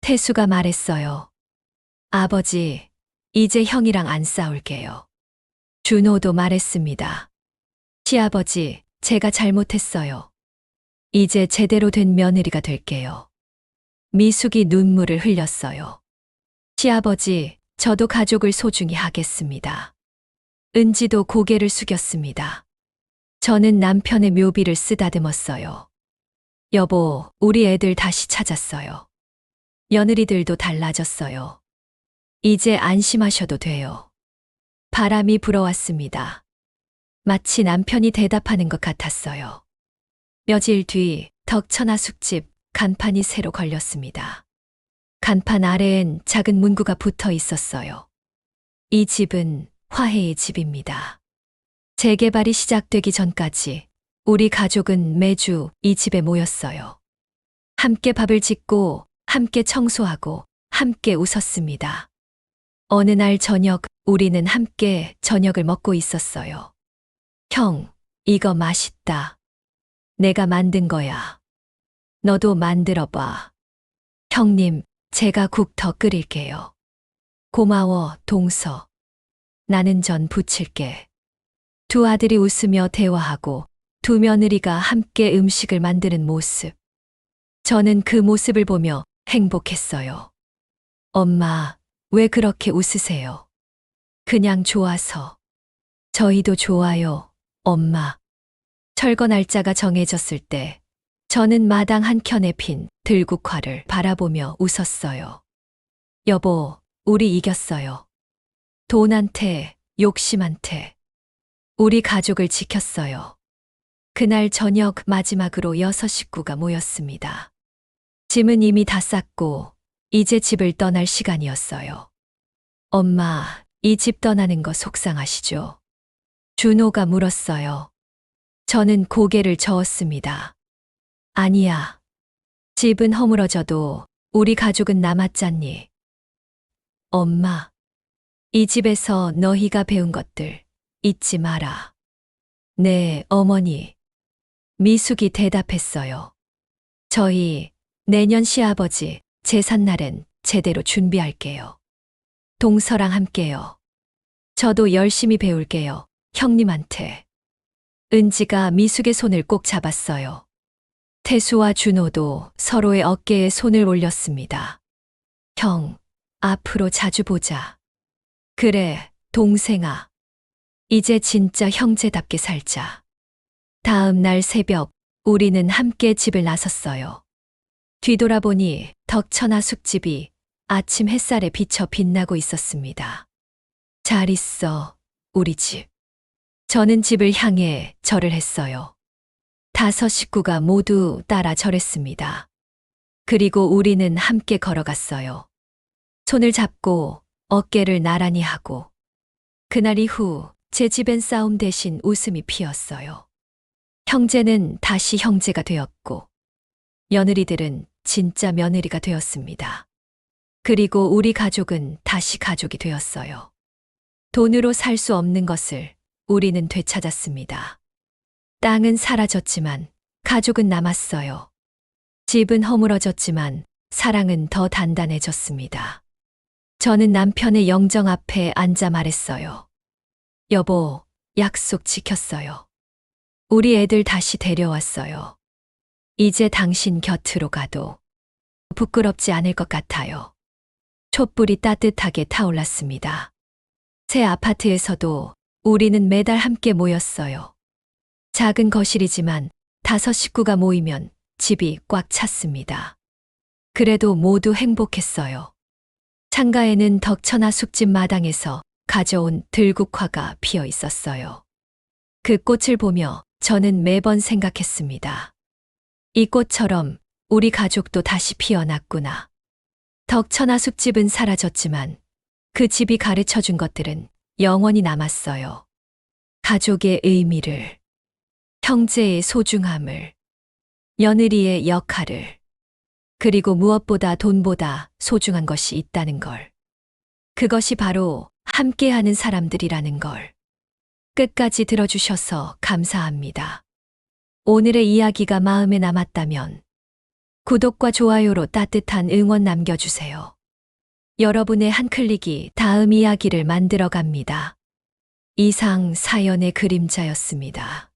태수가 말했어요. 아버지, 이제 형이랑 안 싸울게요. 준호도 말했습니다. 시아버지, 제가 잘못했어요. 이제 제대로 된 며느리가 될게요. 미숙이 눈물을 흘렸어요. 시아버지, 저도 가족을 소중히 하겠습니다. 은지도 고개를 숙였습니다. 저는 남편의 묘비를 쓰다듬었어요. 여보, 우리 애들 다시 찾았어요. 며느리들도 달라졌어요. 이제 안심하셔도 돼요. 바람이 불어왔습니다. 마치 남편이 대답하는 것 같았어요. 며칠 뒤 덕천하 숙집 간판이 새로 걸렸습니다. 간판 아래엔 작은 문구가 붙어 있었어요. 이 집은 화해의 집입니다. 재개발이 시작되기 전까지 우리 가족은 매주 이 집에 모였어요. 함께 밥을 짓고, 함께 청소하고, 함께 웃었습니다. 어느 날 저녁, 우리는 함께 저녁을 먹고 있었어요. 형, 이거 맛있다. 내가 만든 거야. 너도 만들어봐. 형님, 제가 국 더 끓일게요. 고마워, 동서. 나는 전 부칠게. 두 아들이 웃으며 대화하고 두 며느리가 함께 음식을 만드는 모습. 저는 그 모습을 보며 행복했어요. 엄마, 왜 그렇게 웃으세요? 그냥 좋아서. 저희도 좋아요, 엄마. 철거 날짜가 정해졌을 때 저는 마당 한켠에 핀 들국화를 바라보며 웃었어요. 여보, 우리 이겼어요. 돈한테, 욕심한테. 우리 가족을 지켰어요. 그날 저녁 마지막으로 6 식구가 모였습니다. 짐은 이미 다 쌌고 이제 집을 떠날 시간이었어요. 엄마, 이 집 떠나는 거 속상하시죠? 준호가 물었어요. 저는 고개를 저었습니다. 아니야. 집은 허물어져도 우리 가족은 남았잖니. 엄마, 이 집에서 너희가 배운 것들 잊지 마라. 네, 어머니. 미숙이 대답했어요. 저희 내년 시아버지 제삿날엔 제대로 준비할게요. 동서랑 함께요. 저도 열심히 배울게요, 형님한테. 은지가 미숙의 손을 꼭 잡았어요. 태수와 준호도 서로의 어깨에 손을 올렸습니다. 형, 앞으로 자주 보자. 그래, 동생아. 이제 진짜 형제답게 살자. 다음 날 새벽, 우리는 함께 집을 나섰어요. 뒤돌아보니 덕천하 숙집이 아침 햇살에 비쳐 빛나고 있었습니다. 잘 있어, 우리 집. 저는 집을 향해 절을 했어요. 5 식구가 모두 따라 절했습니다. 그리고 우리는 함께 걸어갔어요. 손을 잡고 어깨를 나란히 하고. 그날 이후 제 집엔 싸움 대신 웃음이 피었어요. 형제는 다시 형제가 되었고, 며느리들은 진짜 며느리가 되었습니다. 그리고 우리 가족은 다시 가족이 되었어요. 돈으로 살 수 없는 것을 우리는 되찾았습니다. 땅은 사라졌지만 가족은 남았어요. 집은 허물어졌지만 사랑은 더 단단해졌습니다. 저는 남편의 영정 앞에 앉아 말했어요. 여보, 약속 지켰어요. 우리 애들 다시 데려왔어요. 이제 당신 곁으로 가도 부끄럽지 않을 것 같아요. 촛불이 따뜻하게 타올랐습니다. 새 아파트에서도 우리는 매달 함께 모였어요. 작은 거실이지만 5 식구가 모이면 집이 꽉 찼습니다. 그래도 모두 행복했어요. 창가에는 덕천하 숙집 마당에서 가져온 들국화가 피어 있었어요. 그 꽃을 보며 저는 매번 생각했습니다. 이 꽃처럼 우리 가족도 다시 피어났구나. 덕천하 숙집은 사라졌지만 그 집이 가르쳐 준 것들은 영원히 남았어요. 가족의 의미를, 형제의 소중함을, 며느리의 역할을, 그리고 무엇보다 돈보다 소중한 것이 있다는 걸. 그것이 바로 함께하는 사람들이라는 걸. 끝까지 들어주셔서 감사합니다. 오늘의 이야기가 마음에 남았다면 구독과 좋아요로 따뜻한 응원 남겨주세요. 여러분의 한 클릭이 다음 이야기를 만들어 갑니다. 이상 사연의 그림자였습니다.